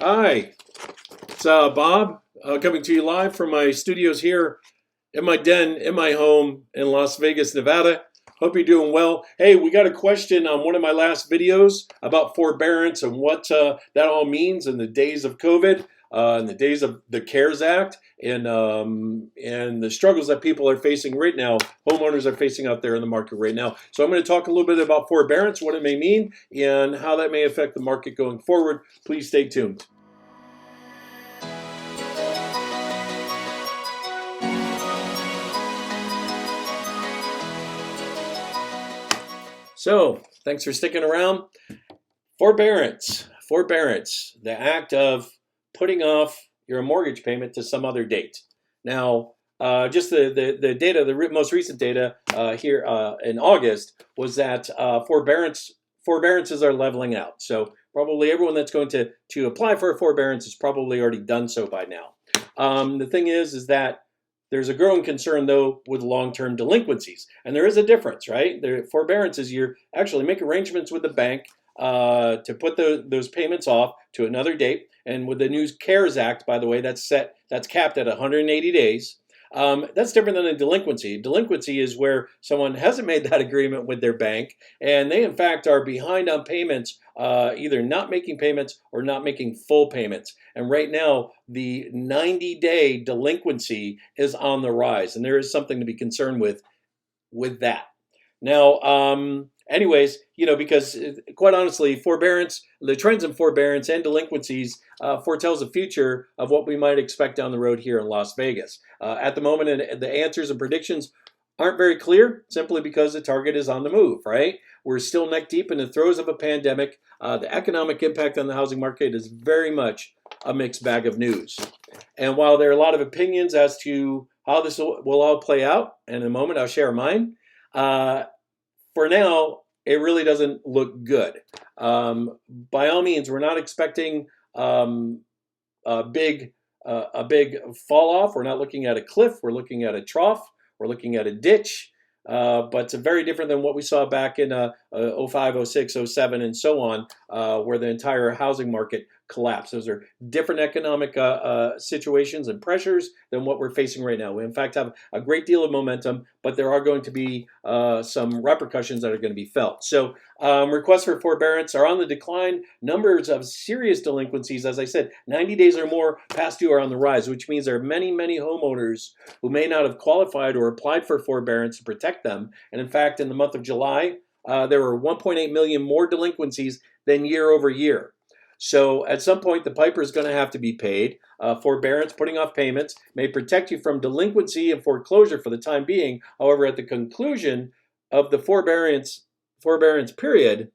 Hi, it's Bob coming to you live from my studios here in my den in my home in Las Vegas, Nevada. Hope you're doing well. Hey, we got a question on one of my last videos about forbearance and what that all means in the days of COVID, in the days of the CARES Act, and the struggles that people are facing right now, homeowners are facing out there in the market right now. So I'm going to talk a little bit about forbearance, what it may mean, and how that may affect the market going forward. Please stay tuned. So, thanks for sticking around. Forbearance, the act of putting off your mortgage payment to some other date. Now, just the data, the most recent data here in August was that forbearances are leveling out. So probably everyone that's going to apply for a forbearance has probably already done so by now. The thing is that there's a growing concern, though, with long-term delinquencies. And there is a difference, right? Forbearance is you actually make arrangements with the bank to put those payments off to another date. And with the new CARES Act, by the way, that's capped at 180 days. That's different than a delinquency. Delinquency is where someone hasn't made that agreement with their bank, and they, in fact, are behind on payments, either not making payments or not making full payments. And right now, the 90-day delinquency is on the rise, and there is something to be concerned with that. Now, anyways, because quite honestly, the trends in forbearance and delinquencies foretells a future of what we might expect down the road here in Las Vegas. At the moment, the answers and predictions aren't very clear, simply because the target is on the move, right? We're still neck deep in the throes of a pandemic. The economic impact on the housing market is very much a mixed bag of news. And while there are a lot of opinions as to how this will all play out, and in a moment I'll share mine, for now, it really doesn't look good. By all means, we're not expecting a big fall off. We're not looking at a cliff. We're looking at a trough. We're looking at a ditch. But it's very different than what we saw back in 05, 06, 07, and so on, where the entire housing market collapsed. Those are different economic situations and pressures than what we're facing right now. We, in fact, have a great deal of momentum, but there are going to be some repercussions that are going to be felt. So requests for forbearance are on the decline. Numbers of serious delinquencies, as I said, 90 days or more past due, are on the rise, which means there are many, many homeowners who may not have qualified or applied for forbearance to protect them. And in fact, in the month of July, there were 1.8 million more delinquencies than year over year. So at some point, the piper is going to have to be paid. Forbearance, putting off payments, may protect you from delinquency and foreclosure for the time being. However, at the conclusion of the forbearance period,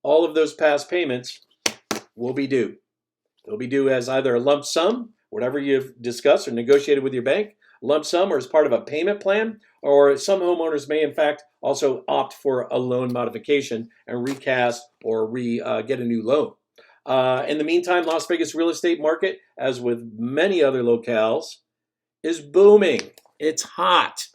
all of those past payments will be due. They'll be due as either a lump sum, whatever you've discussed or negotiated with your bank, lump sum, or as part of a payment plan, or some homeowners may in fact also opt for a loan modification and recast or get a new loan. In the meantime, Las Vegas real estate market, as with many other locales, is booming. It's hot.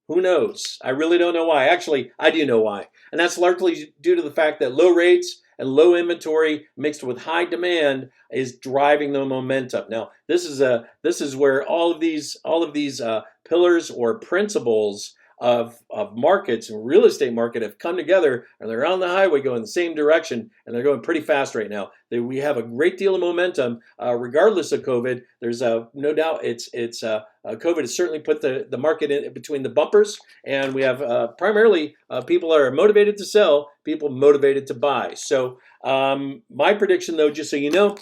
Who knows? I really don't know why. Actually, I do know why. And that's largely due to the fact that low rates and low inventory mixed with high demand is driving the momentum. Now, this is where all of these pillars or principles of markets and real estate market have come together, and they're on the highway going the same direction, and they're going pretty fast right now. We have a great deal of momentum, regardless of COVID. There's no doubt COVID has certainly put the market in between the bumpers, and we have primarily people are motivated to sell, people motivated to buy. So my prediction, though, just so you know,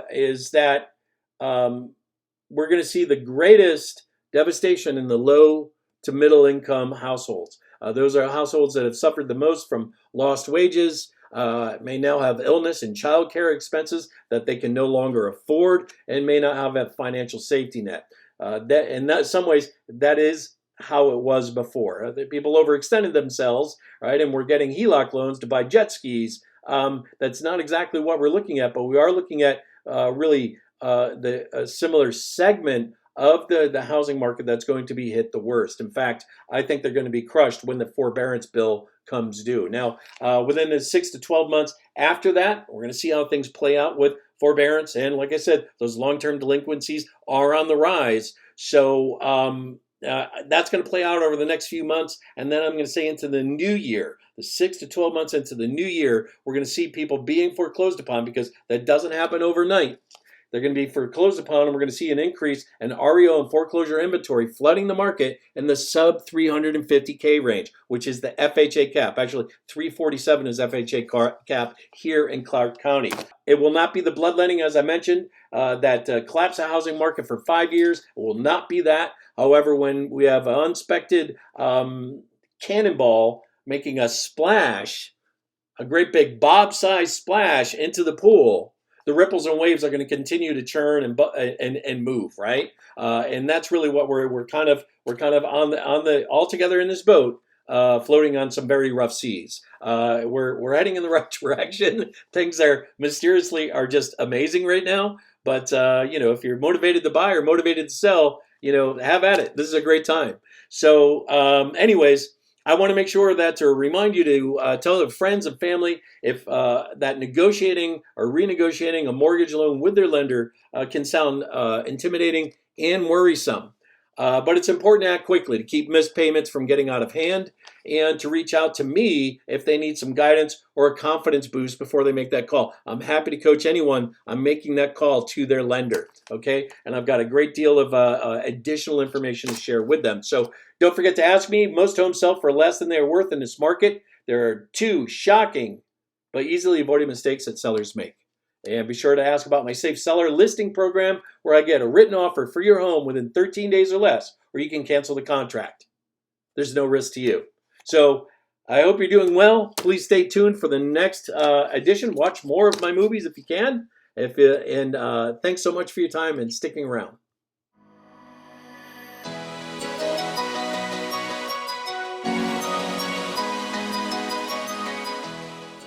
is that we're going to see the greatest devastation in the low to middle income households. Those are households that have suffered the most from lost wages, may now have illness and child care expenses that they can no longer afford, and may not have a financial safety net. In some ways, that is how it was before. People overextended themselves, right? And we're getting HELOC loans to buy jet skis. That's not exactly what we're looking at, but we are looking at really a similar segment of the housing market that's going to be hit the worst. In fact, I think they're going to be crushed when the forbearance bill comes due. Now, within the 6 to 12 months after that, we're going to see how things play out with forbearance. And like I said, those long-term delinquencies are on the rise. So that's going to play out over the next few months. And then I'm going to say into the new year, the 6 to 12 months into the new year, we're going to see people being foreclosed upon, because that doesn't happen overnight. They're going to be foreclosed upon, and we're going to see an increase in REO and foreclosure inventory flooding the market in the sub 350K range, which is the FHA cap. Actually, 347 is FHA cap here in Clark County. It will not be the bloodletting, as I mentioned, that collapse the housing market for 5 years. It will not be that. However, when we have an unexpected cannonball making a splash, a great big bob-sized splash into the pool, the ripples and waves are going to continue to churn and move, right? And that's really what we're kind of on the all together in this boat, floating on some very rough seas. We're heading in the right direction. Things are just amazing right now. But if you're motivated to buy or motivated to sell, have at it. This is a great time. So, anyways, I want to make sure that to remind you to tell your friends and family if that negotiating or renegotiating a mortgage loan with their lender can sound intimidating and worrisome. But it's important to act quickly to keep missed payments from getting out of hand, and to reach out to me if they need some guidance or a confidence boost before they make that call. I'm happy to coach anyone on making that call to their lender, okay? And I've got a great deal of additional information to share with them. So don't forget to ask me. Most homes sell for less than they're worth in this market. There are 2 shocking but easily avoided mistakes that sellers make. And be sure to ask about my Safe Seller listing program, where I get a written offer for your home within 13 days or less, or you can cancel the contract. There's no risk to you. So I hope you're doing well. Please stay tuned for the next edition. Watch more of my movies if you can. And thanks so much for your time and sticking around.